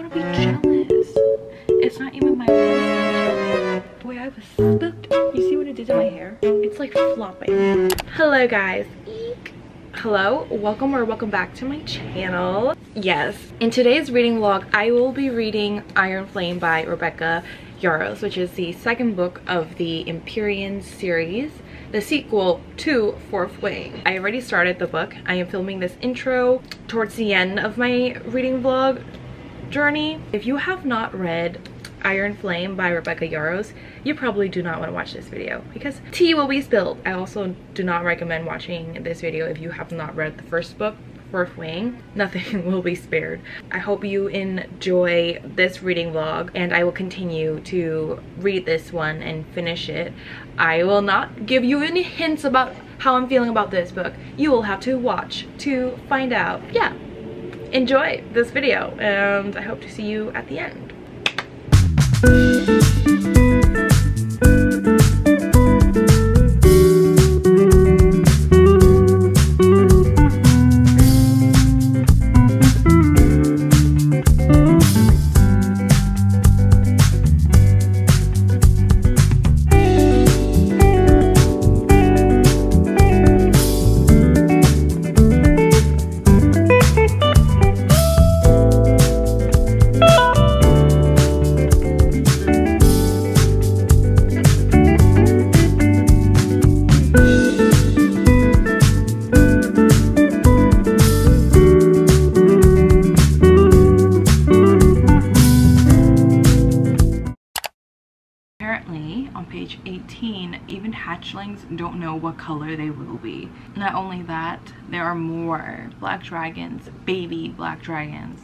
want to be jealous. It's not even my voice. Boy, I was spooked. You see what it did to my hair? It's like flopping. Hello guys. Eek. Hello, welcome back to my channel. Yes, in today's reading vlog, I will be reading Iron Flame by Rebecca Yarros, which is the second book of the Empyrean series, the sequel to Fourth Wing. I already started the book. I am filming this intro towards the end of my reading vlog journey. If you have not read Iron Flame by Rebecca Yarros, you probably do not want to watch this video because tea will be spilled. I also do not recommend watching this video if you have not read the first book, Fourth Wing. Nothing will be spared. I hope you enjoy this reading vlog, and I will continue to read this one and finish it. I will not give you any hints about how I'm feeling about this book. You will have to watch to find out. Yeah, enjoy this video, and I hope to see you at the end. On page 18, even hatchlings don't know what color they will be. Not only that, there are more black dragons, baby black dragons.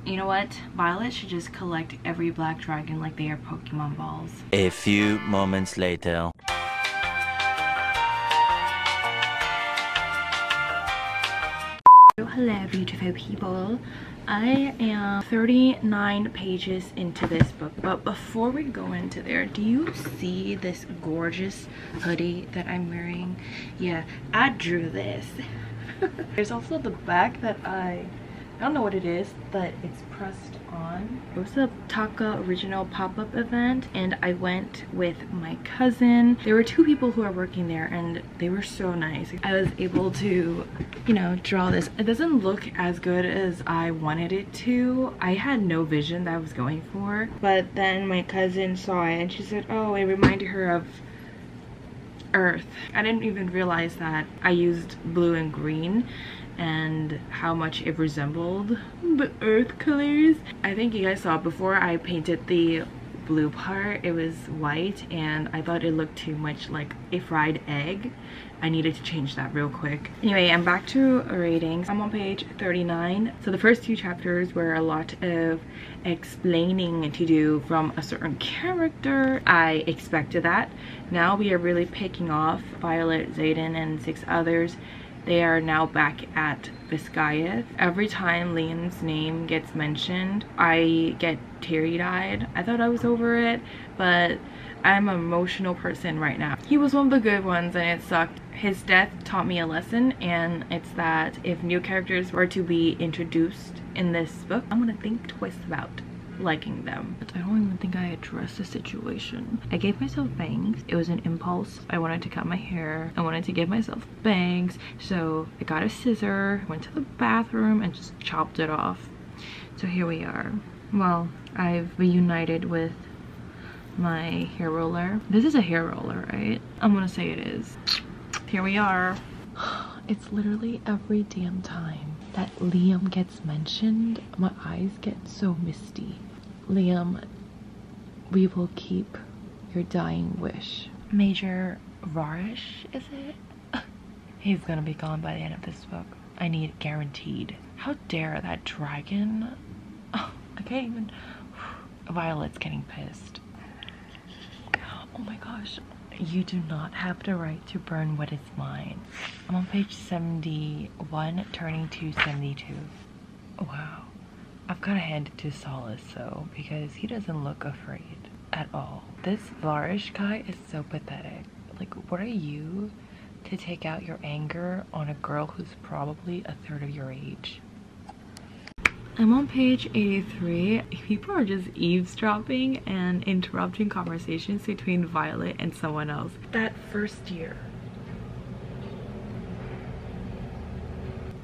You know what? Violet should just collect every black dragon like they are Pokemon balls. A few moments later. Hello beautiful people. I am 39 pages into this book, but before we go into there, do you see this gorgeous hoodie that I'm wearing? Yeah, I drew this. There's also the back that I don't know what it is, but it's pressed on. It was a Taka original pop-up event, and I went with my cousin. There were two people who are working there, and they were so nice. I was able to, you know, draw this. It doesn't look as good as I wanted it to. I had no vision that I was going for, but then my cousin saw it and she said, oh, it reminded her of Earth. I didn't even realize that I used blue and green and how much it resembled the earth colors. I think you guys saw before I painted the blue part, it was white, and I thought it looked too much like a fried egg. I needed to change that real quick. Anyway, I'm back to ratings. I'm on page 39. So the first two chapters were a lot of explaining to do from a certain character. I expected that. Now we are really picking off Violet, Xaden, and 6 others. They are now back at Viscaya. Every time Liam's name gets mentioned, I get teary-eyed. I thought I was over it, but I'm an emotional person right now. He was one of the good ones and it sucked. His death taught me a lesson, and it's that if new characters were to be introduced in this book, I'm gonna think twice about liking them. But I don't even think I addressed the situation. I gave myself bangs. It was an impulse. I wanted to cut my hair. I wanted to give myself bangs, so I got a scissor, went to the bathroom, and just chopped it off. So here we are. Well, I've reunited with my hair roller. This is a hair roller, right? I'm gonna say it is. Here we are. It's literally every damn time that Liam gets mentioned, my eyes get so misty. Liam, we will keep your dying wish. Major Varish, is it? He's gonna be gone by the end of this book. I need it guaranteed. How dare that dragon? Oh, I can't even. Violet's getting pissed. Oh my gosh. You do not have the right to burn what is mine. I'm on page 71, turning to 72. Wow. I've got to hand it to Solace though, because he doesn't look afraid at all. This Varish guy is so pathetic. Like, what are you to take out your anger on a girl who's probably a third of your age? I'm on page 83. People are just eavesdropping and interrupting conversations between Violet and someone else. That first year.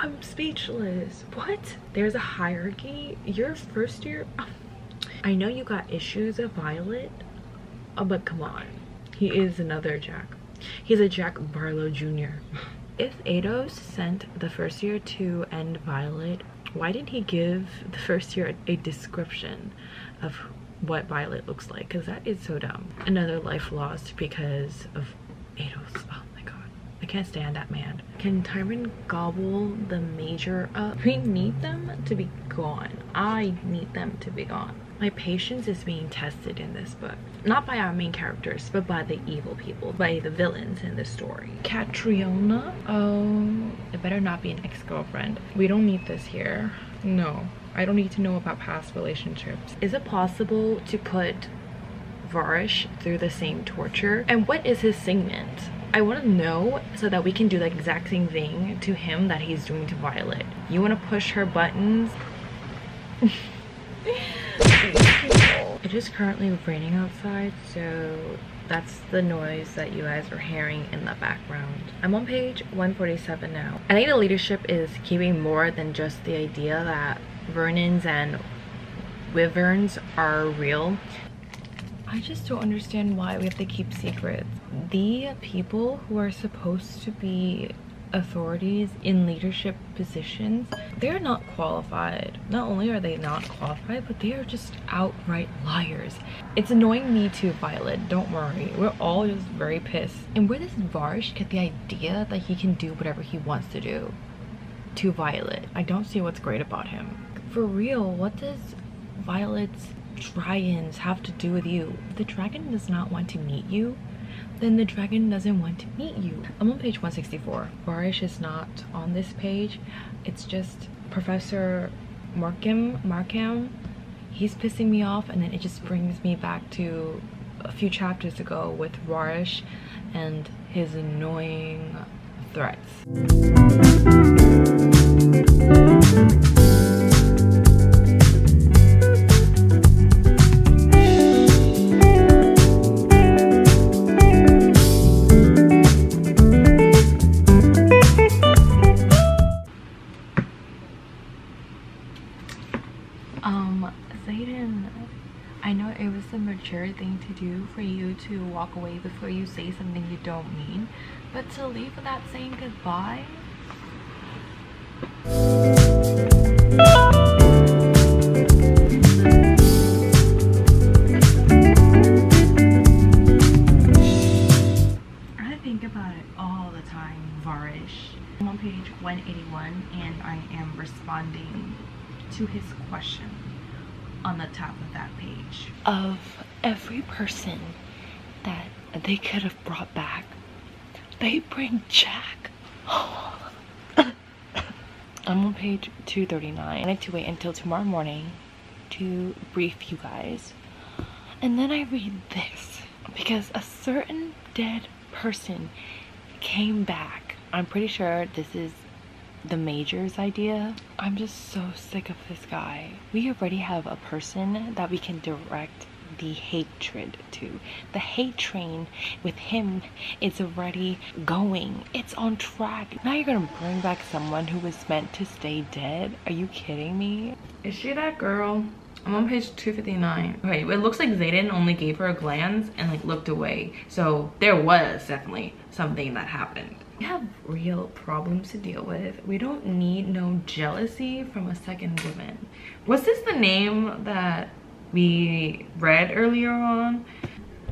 I'm speechless. What? There's a hierarchy? Your first year? I know you got issues of Violet, but come on. He is another Jack. He's a Jack Barlow Jr. If Eidos sent the first year to end Violet, why didn't he give the first year a description of what Violet looks like? Because that is so dumb. Another life lost because of Eidos. Oh my god. I can't stand that man. Can Tyron gobble the major up? We need them to be gone. I need them to be gone. My patience is being tested in this book. Not by our main characters, but by the evil people, by the villains in the story. Catriona? Oh, it better not be an ex-girlfriend. We don't need this here. No, I don't need to know about past relationships. Is it possible to put Varish through the same torture? And what is his signet? I want to know so that we can do the exact same thing to him that he's doing to Violet. You want to push her buttons? It is currently raining outside, so that's the noise that you guys are hearing in the background. I'm on page 147 now. I think the leadership is keeping more than just the idea that Vernons and Wyverns are real. I just don't understand why we have to keep secrets. The people who are supposed to be authorities in leadership positions, they're not qualified. Not only are they not qualified, but they are just outright liars. It's annoying me too, Violet. Don't worry. We're all just very pissed. And where does Varish get the idea that he can do whatever he wants to do to Violet? I don't see what's great about him. For real, what does Violet's dragons have to do with you? If the dragon does not want to meet you, then the dragon doesn't want to meet you. I'm on page 164. Varish is not on this page. It's just Professor Markham. He's pissing me off, and then it just brings me back to a few chapters ago with Varish and his annoying threats. Zayden, I know it was the mature thing to do for you to walk away before you say something you don't mean, but to leave without saying goodbye? I think about it all the time, Varish. I'm on page 181 and I am responding to his question on the top of that page. Of every person that they could have brought back, they bring Jack. I'm on page 239. I need to wait until tomorrow morning to brief you guys, and then I read this because a certain dead person came back. I'm pretty sure this is the Major's idea. I'm just so sick of this guy. We already have a person that we can direct the hatred to. The hate train with him is already going. It's on track. Now you're gonna bring back someone who was meant to stay dead? Are you kidding me? Is she that girl? I'm on page 259. Okay, it looks like Zayden only gave her a glance and like looked away. So there was definitely something that happened. We have real problems to deal with. We don't need no jealousy from a second woman. Was this the name that we read earlier on?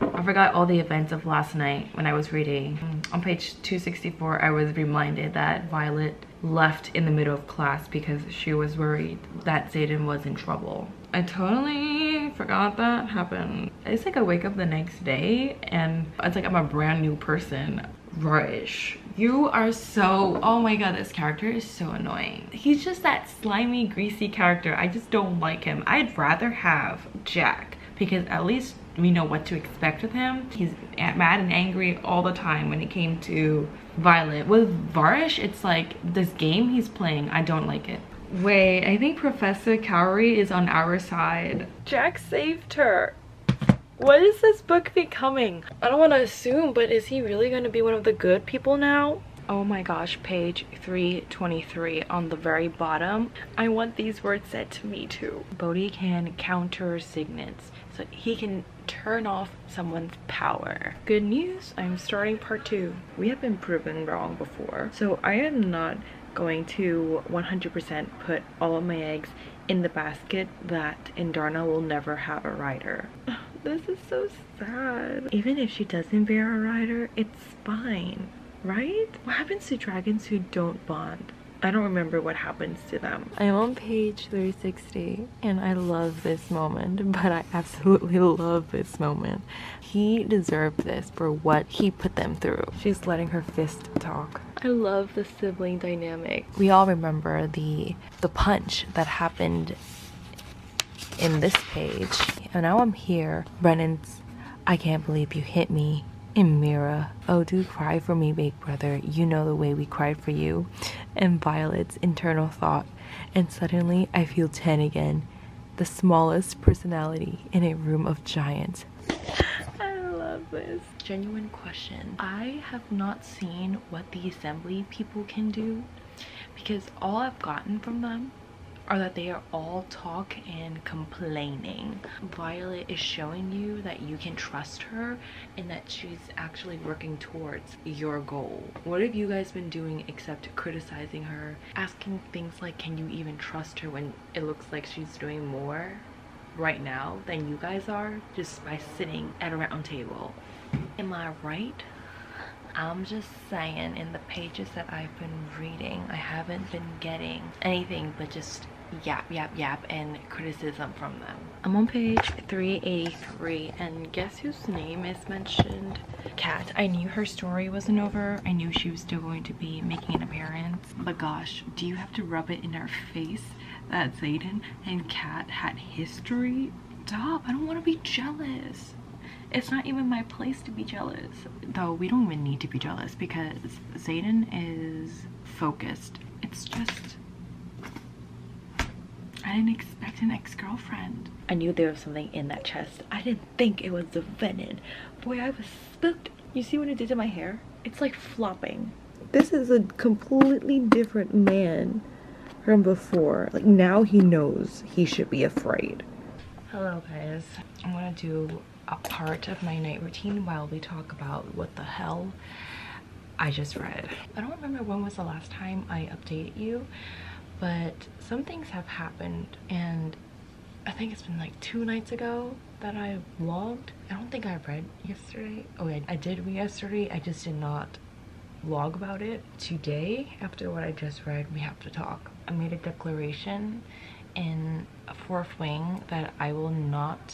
I forgot all the events of last night when I was reading. On page 264, I was reminded that Violet left in the middle of class because she was worried that Zayden was in trouble. I totally forgot that happened. It's like I wake up the next day and it's like I'm a brand new person. Varish, you are so, oh my god, this character is so annoying. He's just that slimy, greasy character. I just don't like him. I'd rather have Jack because at least we know what to expect with him. He's mad and angry all the time when it came to Violet. With Varish, it's like this game he's playing, I don't like it. Wait, I think Professor Cowrie is on our side. Jack saved her. What is this book becoming? I don't want to assume, but is he really going to be one of the good people now? Oh my gosh, page 323 on the very bottom. I want these words said to me too. Bodhi can counter signets, so he can turn off someone's power. Good news, I'm starting part 2. We have been proven wrong before, so I am not going to 100% put all of my eggs in the basket that Indarna will never have a rider. This is so sad. Even if she doesn't bear a rider, it's fine, right? What happens to dragons who don't bond? I don't remember what happens to them. I'm on page 360 and I love this moment, but I absolutely love this moment. He deserved this for what he put them through. She's letting her fist talk. I love the sibling dynamic. We all remember the punch that happened in this page. And now I'm here. Brennan's, I can't believe you hit me. And Mira, oh, do cry for me, big brother. You know the way we cried for you. And Violet's internal thought. And suddenly I feel 10 again. The smallest personality in a room of giants. I love this. Genuine question. I have not seen what the assembly people can do, because all I've gotten from them are that they are all talk and complaining. Violet is showing you that you can trust her and that she's actually working towards your goal. What have you guys been doing except criticizing her, asking things like, can you even trust her, when it looks like she's doing more right now than you guys are just by sitting at a round table? Am I right? I'm just saying, in the pages that I've been reading, I haven't been getting anything but just yap and criticism from them. I'm on page 383 and guess whose name is mentioned? Kat. I knew her story wasn't over. I knew she was still going to be making an appearance, but gosh, do you have to rub it in our face that Xaden and Kat had history? Stop, I don't want to be jealous. It's not even my place to be jealous, though. We don't even need to be jealous because Xaden is focused. It's just, I didn't expect an ex-girlfriend. I knew there was something in that chest. I didn't think it was the venom. Boy, I was spooked. You see what it did to my hair? It's like flopping. This is a completely different man from before. Like, now he knows he should be afraid. Hello guys. I'm gonna do a part of my night routine while we talk about what the hell I just read. I don't remember when was the last time I updated you, but some things have happened, and I think it's been like 2 nights ago that I vlogged. I don't think I read yesterday. Oh, I did read yesterday. I just did not vlog about it. Today, after what I just read, we have to talk. I made a declaration in Fourth Wing that I will not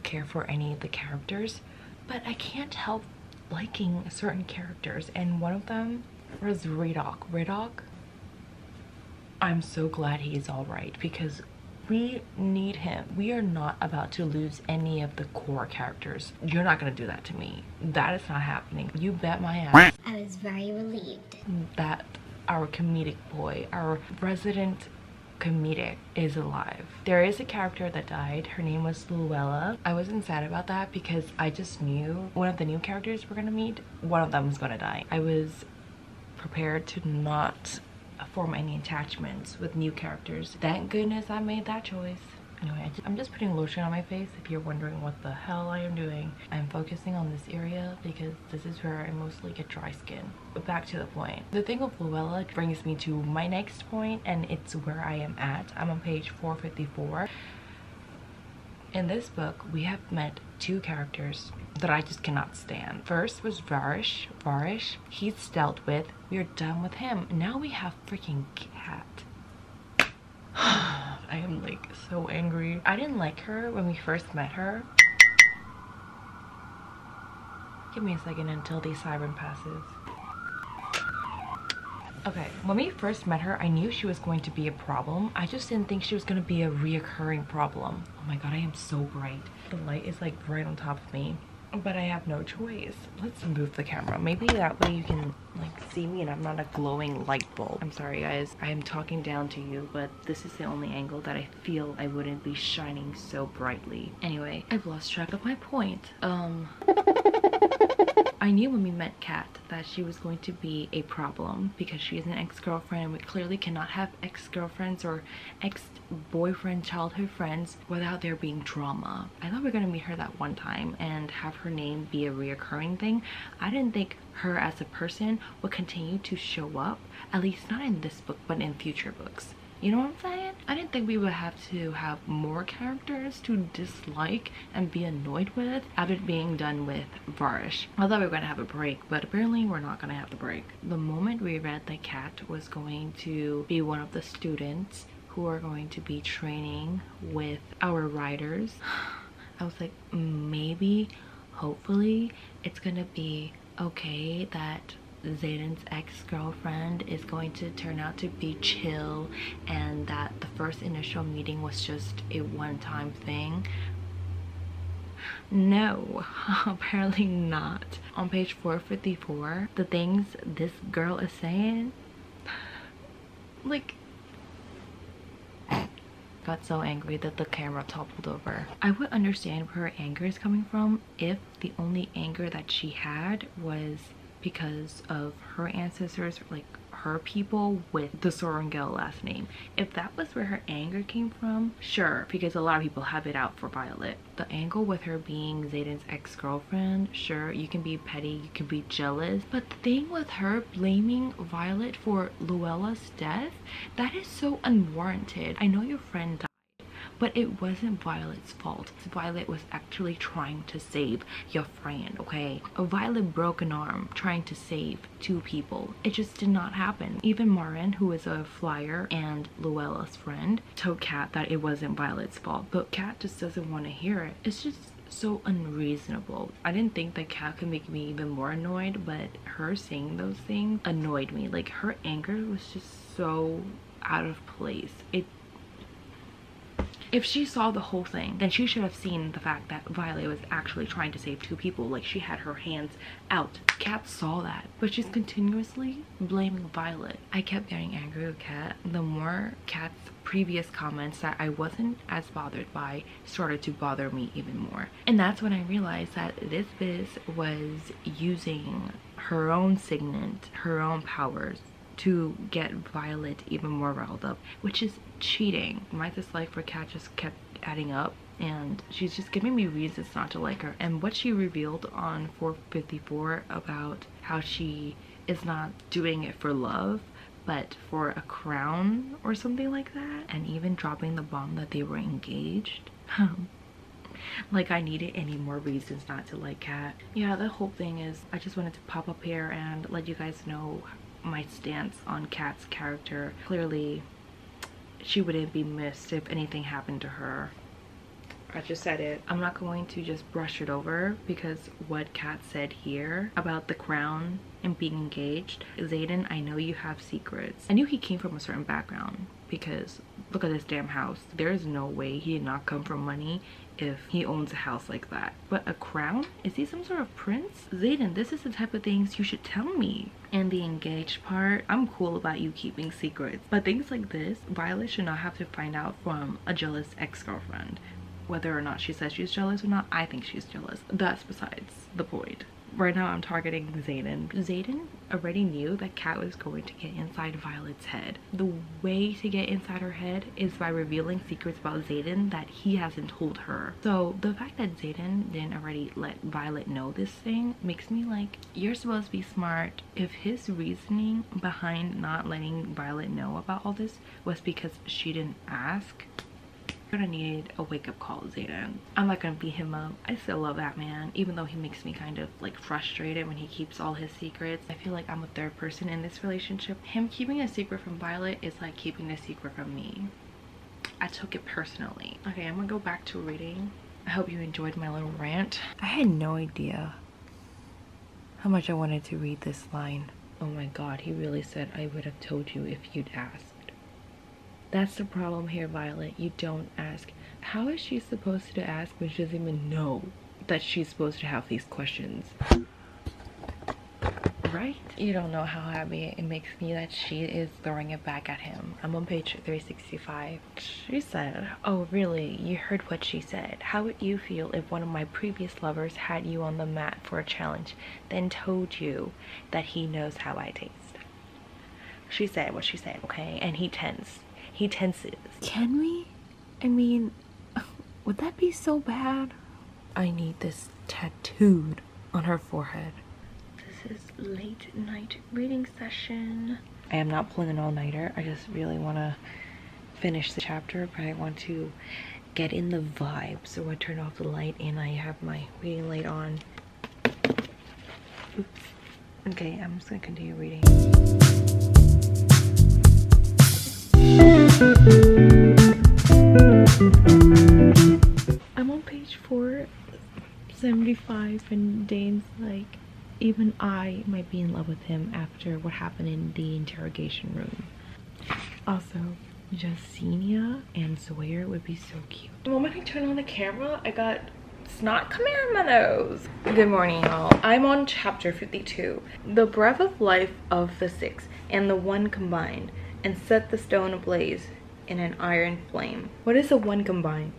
care for any of the characters, but I can't help liking certain characters, and one of them was Riddock. I'm so glad he's all right, because we need him. We are not about to lose any of the core characters. You're not gonna do that to me. That is not happening. You bet my ass. I was very relieved that our comedic boy, our resident comedic, is alive. There is a character that died. Her name was Luella. I wasn't sad about that because I just knew one of the new characters we're gonna meet, one of them was gonna die. I was prepared to not form any attachments with new characters. Thank goodness I made that choice. Anyway, I'm just putting lotion on my face if you're wondering what the hell I am doing. I'm focusing on this area because this is where I mostly get dry skin. But back to the point. The thing with Luella brings me to my next point, and it's where I am at. I'm on page 454. In this book, we have met 2 characters that I just cannot stand. First was Varish. He's dealt with. We are done with him. Now we have freaking Kat. I am like so angry. I didn't like her when we first met her. Give me a second until the siren passes. Okay, when we first met her, I knew she was going to be a problem. I just didn't think she was going to be a reoccurring problem. Oh my god, I am so bright. The light is like right on top of me. but I have no choice. Let's move the camera. Maybe that way you can like see me and I'm not a glowing light bulb. I'm sorry guys, I am talking down to you, but this is the only angle that I feel I wouldn't be shining so brightly. Anyway, I've lost track of my point. I knew when we met Kat that she was going to be a problem because she is an ex-girlfriend and we clearly cannot have ex-girlfriends or ex-boyfriend childhood friends without there being drama. I thought we were gonna meet her that one time and have her name be a reoccurring thing. I didn't think her as a person would continue to show up, at least not in this book but in future books. You know what I'm saying? I didn't think we would have to have more characters to dislike and be annoyed with after being done with Varish. I thought we were gonna have a break, but apparently we're not gonna have the break. The moment we read that Kat was going to be one of the students who are going to be training with our riders, I was like, maybe, hopefully, it's gonna be okay that Zayden's ex-girlfriend is going to turn out to be chill and that the first initial meeting was just a one-time thing. No, apparently not. On page 454, the things this girl is saying, like, got so angry that the camera toppled over. I would understand where her anger is coming from if the only anger that she had was because of her ancestors, like her people with the Sorengel last name. If that was where her anger came from, sure, because a lot of people have it out for Violet. The angle with her being Zayden's ex-girlfriend, sure, you can be petty, you can be jealous, but the thing with her blaming Violet for Luella's death, that is so unwarranted. I know your friend died, but it wasn't Violet's fault. Violet was actually trying to save your friend, okay? Violet broke an arm trying to save two people. It just did not happen. Even Marin, who is a flyer and Luella's friend, told Kat that it wasn't Violet's fault, but Kat just doesn't want to hear it. It's just so unreasonable. I didn't think that Kat could make me even more annoyed, but her saying those things annoyed me. Like, her anger was just so out of place. If she saw the whole thing, then she should have seen the fact that Violet was actually trying to save two people. Like, she had her hands out. Kat saw that, but she's continuously blaming Violet. I kept getting angry with Kat. The more Kat's previous comments that I wasn't as bothered by started to bother me even more. And that's when I realized that this biz was using her own signet, her own powers, to get Violet even more riled up, which is cheating. My dislike for Kat just kept adding up and she's just giving me reasons not to like her. And what she revealed on 454 about how she is not doing it for love but for a crown or something like that, and even dropping the bomb that they were engaged. Like, I needed any more reasons not to like Kat. Yeah, the whole thing is, I just wanted to pop up here and let you guys know my stance on Kat's character. Clearly, she wouldn't be missed if anything happened to her. I just said it. I'm not going to just brush it over because what Kat said here about the crown and being engaged. Zayden, I know you have secrets. I knew he came from a certain background because look at this damn house. There is no way he did not come from money if he owns a house like that. But a crown? Is he some sort of prince? Zayden, this is the type of things you should tell me. And the engaged part, I'm cool about you keeping secrets. But things like this, Violet should not have to find out from a jealous ex-girlfriend. Whether or not she says she's jealous or not, I think she's jealous. That's besides the point. Right now I'm targeting Zayden. Zayden already knew that Kat was going to get inside Violet's head. The way to get inside her head is by revealing secrets about Zayden that he hasn't told her. So the fact that Zayden didn't already let Violet know this thing makes me like, you're supposed to be smart. If his reasoning behind not letting Violet know about all this was because she didn't ask, you're gonna need a wake-up call, Zayden. I'm not gonna beat him up. I still love that man, even though he makes me kind of like frustrated when he keeps all his secrets. I feel like I'm a third person in this relationship. Him keeping a secret from Violet is like keeping a secret from me. I took it personally. Okay, I'm gonna go back to reading. I hope you enjoyed my little rant. I had no idea how much I wanted to read this line. Oh my god, he really said I would have told you if you'd asked. That's the problem here, Violet. You don't ask. How is she supposed to ask when she doesn't even know? that she's supposed to have these questions. Right? You don't know how happy it makes me that she is throwing it back at him. I'm on page 365. She said, "Oh really? You heard what she said. How would you feel if one of my previous lovers had you on the mat for a challenge, then told you that he knows how I taste?" She said what she said, okay? And he tenses. Can we? I mean, would that be so bad? I need this tattooed on her forehead. This is late night reading session. I am not pulling an all-nighter. I just really want to finish the chapter, but I want to get in the vibe. So I turn off the light and I have my reading light on. Oops. Okay, I'm just gonna continue reading. I'm on page 475 and Dane's like, even I might be in love with him after what happened in the interrogation room. Also, Jasenia and Sawyer would be so cute. The moment I turn on the camera, I got snot coming out of my nose. Good morning, y'all. I'm on chapter 52. The breath of life of the six and the one combined, and set the stone ablaze in an iron flame. What is the one combined?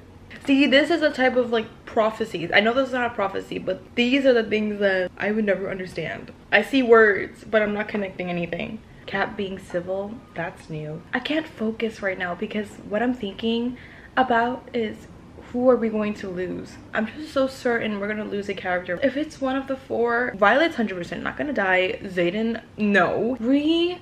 See, this is a type of like prophecies. I know this is not a prophecy, but these are the things that I would never understand. I see words, but I'm not connecting anything. Cat being civil, that's new. I can't focus right now because what I'm thinking about is who are we going to lose? I'm just so certain we're gonna lose a character. If it's one of the four, Violet's 100% not gonna die. Xaden, no. Ree,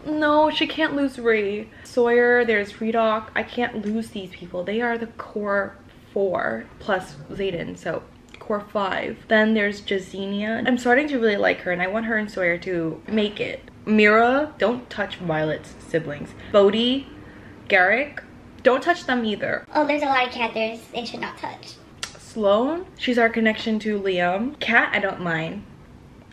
no, she can't lose Ree. Sawyer, there's Redoc. I can't lose these people. They are the core 4 plus Xaden, so core 5. Then there's Jasenia. I'm starting to really like her and I want her and Sawyer to make it. Mira, don't touch Violet's siblings. Bodhi, Garrick, don't touch them either. Oh, there's a lot of characters they should not touch. Sloane, she's our connection to Liam. Kat, I don't mind.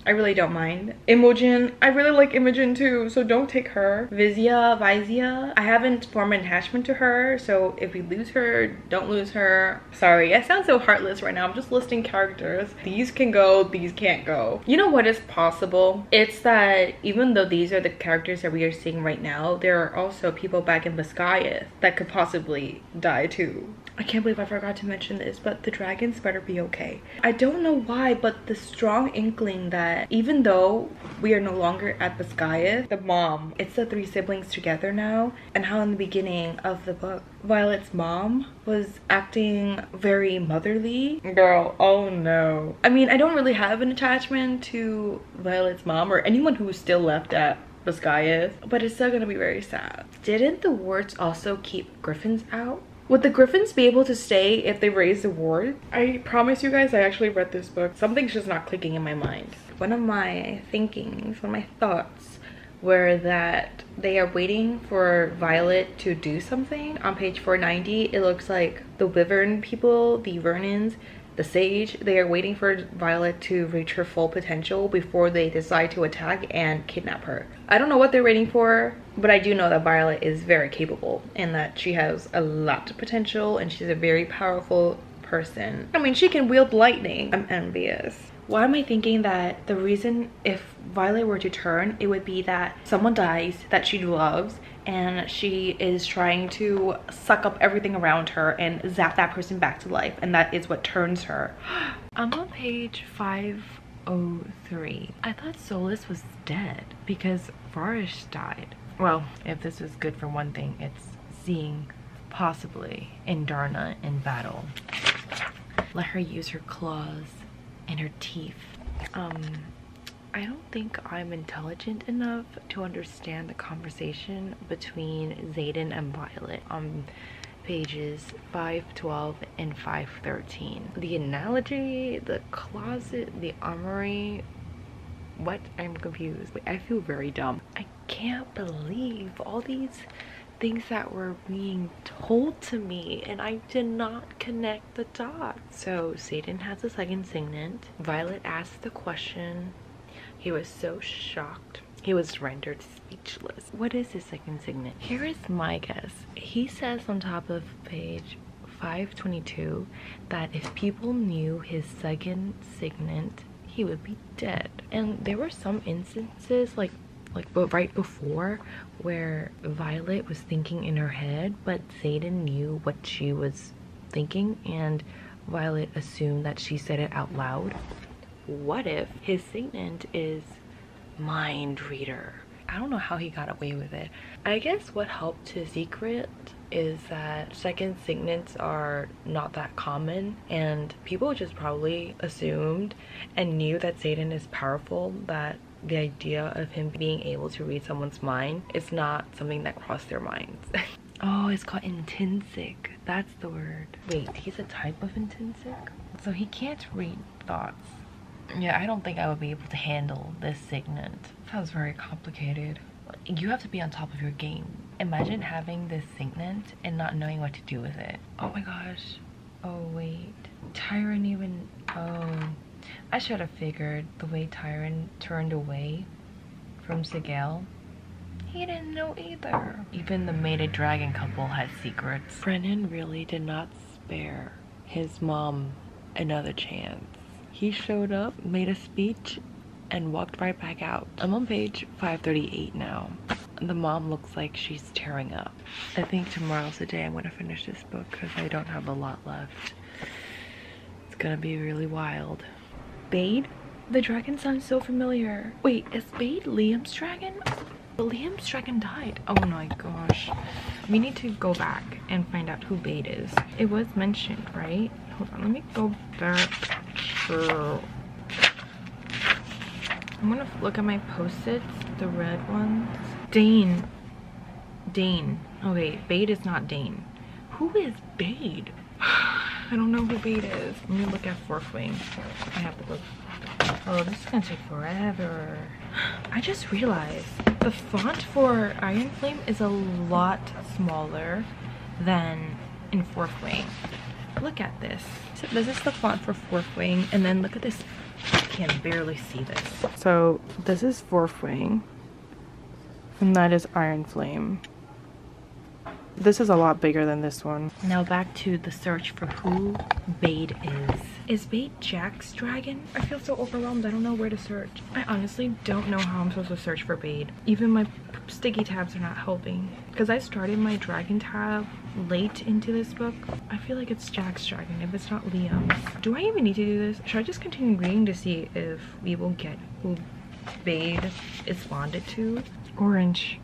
I really don't mind. Imogen, I really like Imogen too, so don't take her. Vizia, I haven't formed an attachment to her, so if we lose her, don't lose her. Sorry, I sound so heartless right now. I'm just listing characters. These can go, these can't go. You know what is possible? It's that even though these are the characters that we are seeing right now, there are also people back in Biscayeth that could possibly die too. I can't believe I forgot to mention this, but the dragons better be okay. I don't know why, but the strong inkling that even though we are no longer at Biscayeth, the mom, it's the 3 siblings together now, and how in the beginning of the book, Violet's mom was acting very motherly. Girl, oh no. I mean, I don't really have an attachment to Violet's mom or anyone who is still left at Biscayeth, but it's still gonna be very sad. Didn't the wards also keep griffins out? Would the griffins be able to stay if they raise the ward? I promise you guys I actually read this book. Something's just not clicking in my mind. One of my thinkings, one of my thoughts were that they are waiting for Violet to do something. On page 490, it looks like the Wyvern people, the Vernons, the Sage, they are waiting for Violet to reach her full potential before they decide to attack and kidnap her. I don't know what they're waiting for, but I do know that Violet is very capable and that she has a lot of potential and she's a very powerful person. I mean, she can wield lightning. I'm envious. Why am I thinking that the reason if Violet were to turn, it would be that someone dies that she loves and she is trying to suck up everything around her and zap that person back to life, and that is what turns her. I'm on page 503. I thought Solus was dead because Varish died. Well, if this is good for one thing, it's seeing possibly Indarna in battle. Let her use her claws and her teeth. I don't think I'm intelligent enough to understand the conversation between Xaden and Violet on pages 512 and 513. The analogy, the closet, the armory, what? I'm confused. I feel very dumb. I can't believe all these things that were being told to me and I did not connect the dots. So Xaden has a second signet. Violet asked the question. He was so shocked. He was rendered speechless. What is his second signet? Here is my guess. He says on top of page 522 that if people knew his second signet, he would be dead. And there were some instances but right before where Violet was thinking in her head, but Xaden knew what she was thinking and Violet assumed that she said it out loud. What if his signet is mind reader? I don't know how he got away with it. I guess what helped his secret is that second signets are not that common and people just probably assumed and knew that Xaden is powerful, that the idea of him being able to read someone's mind is not something that crossed their minds. Oh, it's called intrinsic. That's the word. Wait, he's a type of intrinsic? So he can't read thoughts. Yeah, I don't think I would be able to handle this signet. Sounds very complicated. You have to be on top of your game. Imagine having this signet and not knowing what to do with it. Oh my gosh. Oh wait. Tyron even... Oh. I should have figured the way Tyron turned away from Sigel. He didn't know either. Even the mated dragon couple had secrets. Brennan really did not spare his mom another chance. He showed up, made a speech, and walked right back out. I'm on page 538 now. The mom looks like she's tearing up. I think tomorrow's the day I'm gonna finish this book because I don't have a lot left. It's gonna be really wild. Bade? The dragon sounds so familiar. Wait, is Bade Liam's dragon? But Liam's dragon died. Oh my gosh. We need to go back and find out who Bade is. It was mentioned, right? Hold on, let me go back. I'm gonna look at my post-its, the red ones. Dane. Oh wait, Bade is not Dane. Who is Bade? I don't know who Bade is. Let me look at Fourth Wing. I have to go. Oh, this is gonna take forever. I just realized the font for Iron Flame is a lot smaller than in Fourth Wing. Look at this. So this is the font for Fourth Wing, and then look at this. I can barely see this. So this is Fourth Wing, and that is Iron Flame. This is a lot bigger than this one. Now back to the search for who Bade is. Is Bade Jack's dragon? I feel so overwhelmed. I don't know where to search. I honestly don't know how I'm supposed to search for Bade. Even my sticky tabs are not helping. Because I started my dragon tab late into this book. I feel like it's Jack's dragon if it's not Liam's. Do I even need to do this? Should I just continue reading to see if we will get who Bade is bonded to? Orange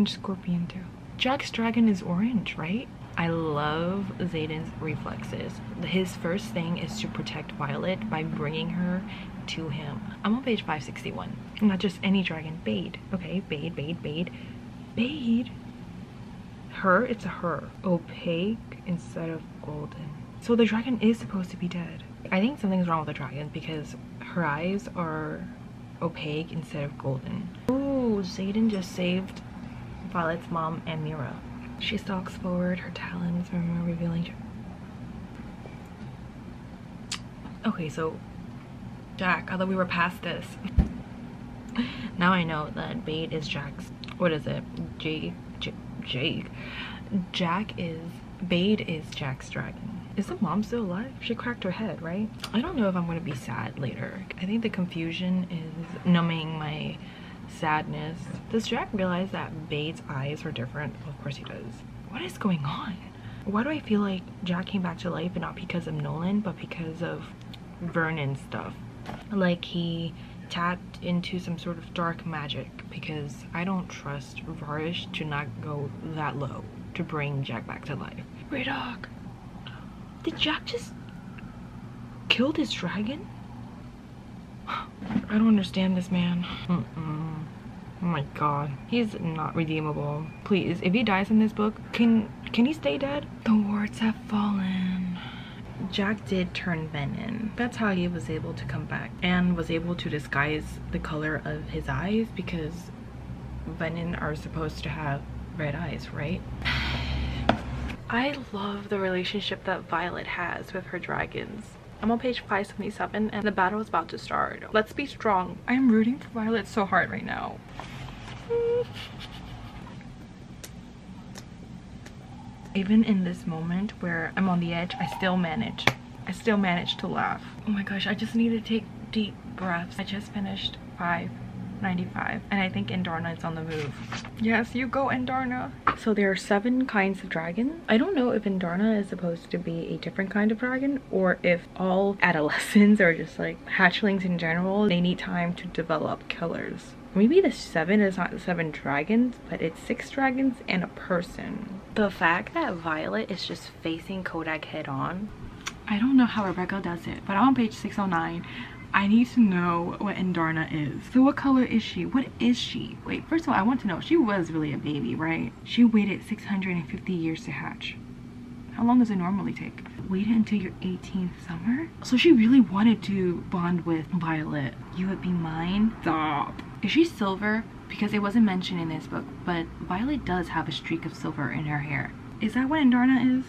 scorpion too. Jack's dragon is orange, right? I love Xaden's reflexes. His first thing is to protect Violet by bringing her to him. I'm on page 561. Not just any dragon, Bade. Okay, Bade. Her, it's a her. Opaque instead of golden. So the dragon is supposed to be dead. I think something's wrong with the dragon because her eyes are opaque instead of golden. Ooh, Xaden just saved Violet's mom and Mira. She stalks forward, her talons revealing. Okay, so Jack, I thought we were past this. Now I know that Bade is Jack's. What is it? Jake. Bade is Jack's dragon. Is the mom still alive? She cracked her head, right? I don't know if I'm gonna be sad later. I think the confusion is numbing my sadness. Does Jack realize that Bade's eyes are different? Of course he does. What is going on? Why do I feel like Jack came back to life, but not because of Nolan, but because of Vernon stuff? Like he tapped into some sort of dark magic, because I don't trust Varish to not go that low to bring Jack back to life. Radok! Did Jack just kill this dragon? I don't understand this man. Oh my god. He's not redeemable. Please, if he dies in this book, can he stay dead? The wards have fallen. Jack did turn Venom. That's how he was able to come back and was able to disguise the color of his eyes, because Venom are supposed to have red eyes, right? I love the relationship that Violet has with her dragons. I'm on page 577 and the battle is about to start. Let's be strong. I'm rooting for Violet so hard right now. Even in this moment where I'm on the edge, I still manage to laugh. Oh my gosh, I just need to take deep breaths. I just finished 595 and I think Indarna is on the move. Yes, you go Indarna. So there are 7 kinds of dragons. I don't know if Indarna is supposed to be a different kind of dragon or if all adolescents or just like hatchlings in general, they need time to develop killers. Maybe the 7 is not the 7 dragons, but it's 6 dragons and a person. The fact that Violet is just facing Kodak head on, I don't know how Rebecca does it, but I'm on page 609. I need to know what Indarna is. So what color is she? What is she? Wait, first of all, I want to know, she was really a baby, right? She waited 650 years to hatch. How long does it normally take? Wait until your 18th summer? So she really wanted to bond with Violet. You would be mine? Stop. Is she silver? Because it wasn't mentioned in this book, but Violet does have a streak of silver in her hair. Is that what Indarna is?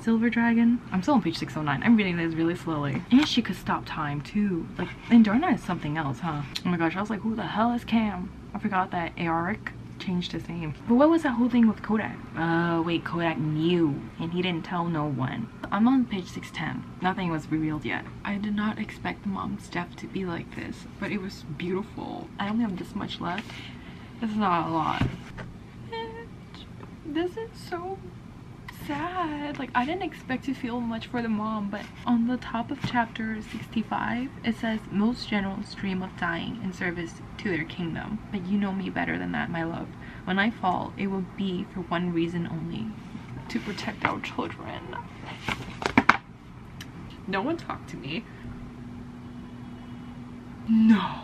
Silver dragon? I'm still on page 609. I'm reading this really slowly. And she could stop time too. Like, Indarna is something else, huh? Oh my gosh, I was like, who the hell is Cam? I forgot that Aoric changed his name. But what was that whole thing with Kodak? Wait, Kodak knew and he didn't tell no one. I'm on page 610. Nothing was revealed yet. I did not expect Mom's death to be like this, but it was beautiful. I only have this much left. This is not a lot. And this is so sad. Like, I didn't expect to feel much for the mom, but on the top of chapter 65 it says most generals dream of dying in service to their kingdom, but you know me better than that, my love. When I fall, it will be for one reason only: to protect our children. No one talk to me. No.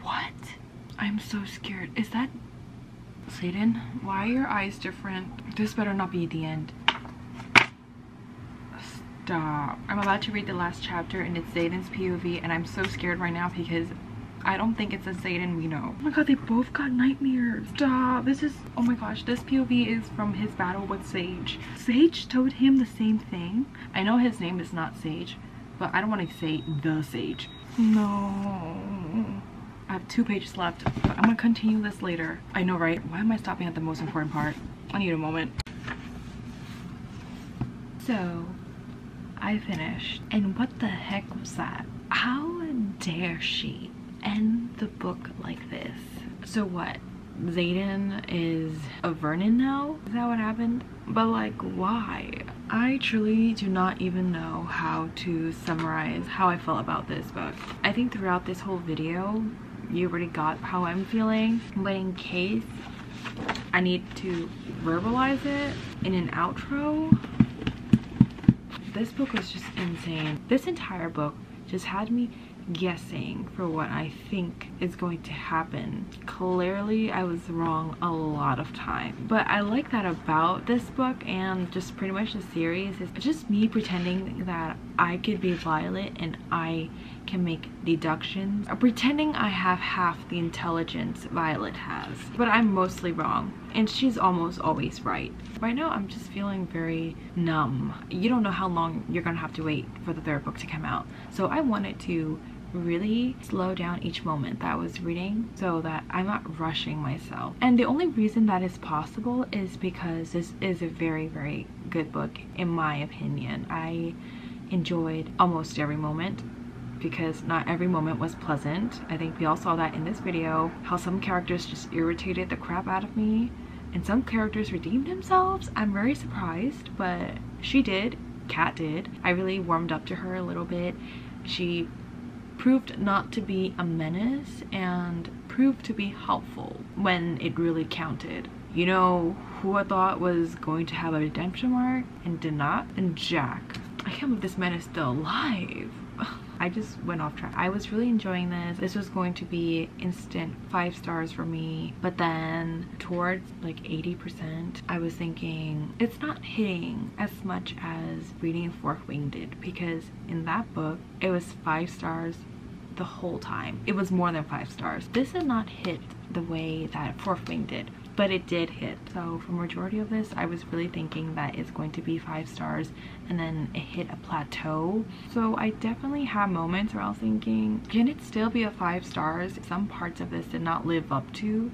What? I'm so scared. Is that Satan? Why are your eyes different? This better not be the end. Stop. I'm about to read the last chapter and it's Zayden's POV and I'm so scared right now because I don't think it's a Zayden we know. Oh my god, they both got nightmares. Stop. This is, oh my gosh, this POV is from his battle with Sage. Sage told him the same thing. I know his name is not Sage, but I don't want to say the Sage. No. I have 2 pages left, but I'm gonna continue this later. I know, right? Why am I stopping at the most important part? I need a moment. So, I finished, and what the heck was that? How dare she end the book like this? So what? Zayden is a Vernon now? Is that what happened? But like, why? I truly do not even know how to summarize how I felt about this book. I think throughout this whole video, you already got how I'm feeling, but in case I need to verbalize it in an outro, this book was just insane. This entire book just had me guessing for what I think is going to happen. Clearly I was wrong a lot of times, but I like that about this book and just pretty much the series is just me pretending that I could be Violet and I can make deductions, pretending I have half the intelligence Violet has, but I'm mostly wrong and she's almost always right. Right now I'm just feeling very numb. You don't know how long you're gonna have to wait for the 3rd book to come out, so I wanted to really slow down each moment that I was reading so that I'm not rushing myself. And the only reason that is possible is because this is a very, very good book in my opinion. I enjoyed almost every moment because not every moment was pleasant. I think we all saw that in this video, how some characters just irritated the crap out of me and some characters redeemed themselves. I'm very surprised, but she did. Kat did. I really warmed up to her a little bit. She proved not to be a menace and proved to be helpful when it really counted. You know who I thought was going to have a redemption arc and did not? And Jack. I can't believe this man is still alive. I just went off track. I was really enjoying this. This was going to be instant 5 stars for me, but then towards like 80% I was thinking it's not hitting as much as reading Fourth Wing did, because in that book it was 5 stars the whole time. It was more than 5 stars. This did not hit the way that Fourth Wing did. but it did hit. So for majority of this, I was really thinking that it's going to be 5 stars, and then it hit a plateau. So I definitely have moments where I was thinking, can it still be a 5 stars? Some parts of this did not live up to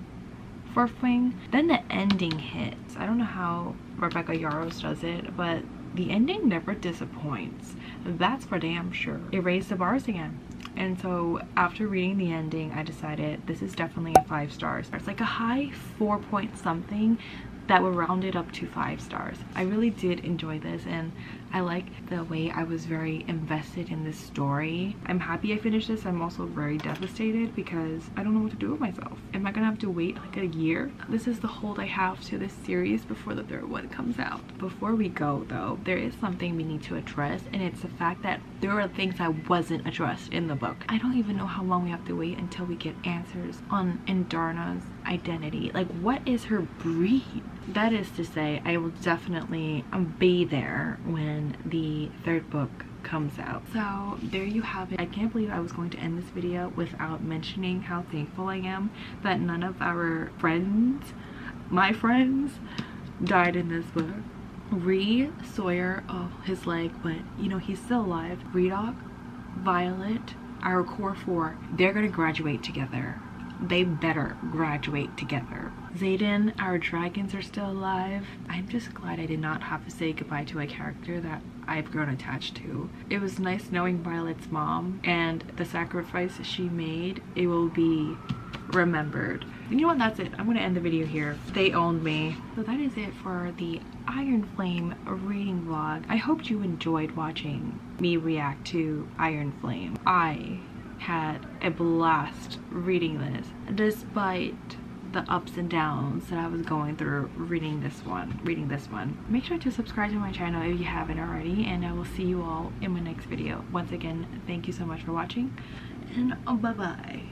4th Wing. Then the ending hits. I don't know how Rebecca Yarros does it, but the ending never disappoints. That's for damn sure. It raised the bars again. And so after reading the ending, I decided this is definitely a 5 stars. It's like a high 4 point something that would round it up to 5 stars. I really did enjoy this, and I like the way I was very invested in this story. I'm happy I finished this. I'm also very devastated because I don't know what to do with myself. Am I gonna have to wait like a year? This is the hold I have to this series before the 3rd one comes out. Before we go though, there is something we need to address, and it's the fact that there are things that wasn't addressed in the book. I don't even know how long we have to wait until we get answers on Indarna's identity. Like, what is her breed? That is to say, I will definitely be there when the 3rd book comes out. So there you have it. I can't believe I was going to end this video without mentioning how thankful I am that none of our friends, my friends, died in this book. Ree Sawyer, oh, his leg, but you know, he's still alive. Redoc, Violet, our core 4, they're gonna graduate together. They better graduate together. Xaden, our dragons are still alive. I'm just glad I did not have to say goodbye to a character that I've grown attached to. It was nice knowing Violet's mom and the sacrifice she made. It will be remembered. And you know what, that's it. I'm gonna end the video here. They owned me. So that is it for the Iron Flame reading vlog. I hope you enjoyed watching me react to Iron Flame. I had a blast reading this, despite the ups and downs that I was going through reading this one. Make sure to subscribe to my channel if you haven't already, and I will see you all in my next video. Once again, thank you so much for watching, and bye bye.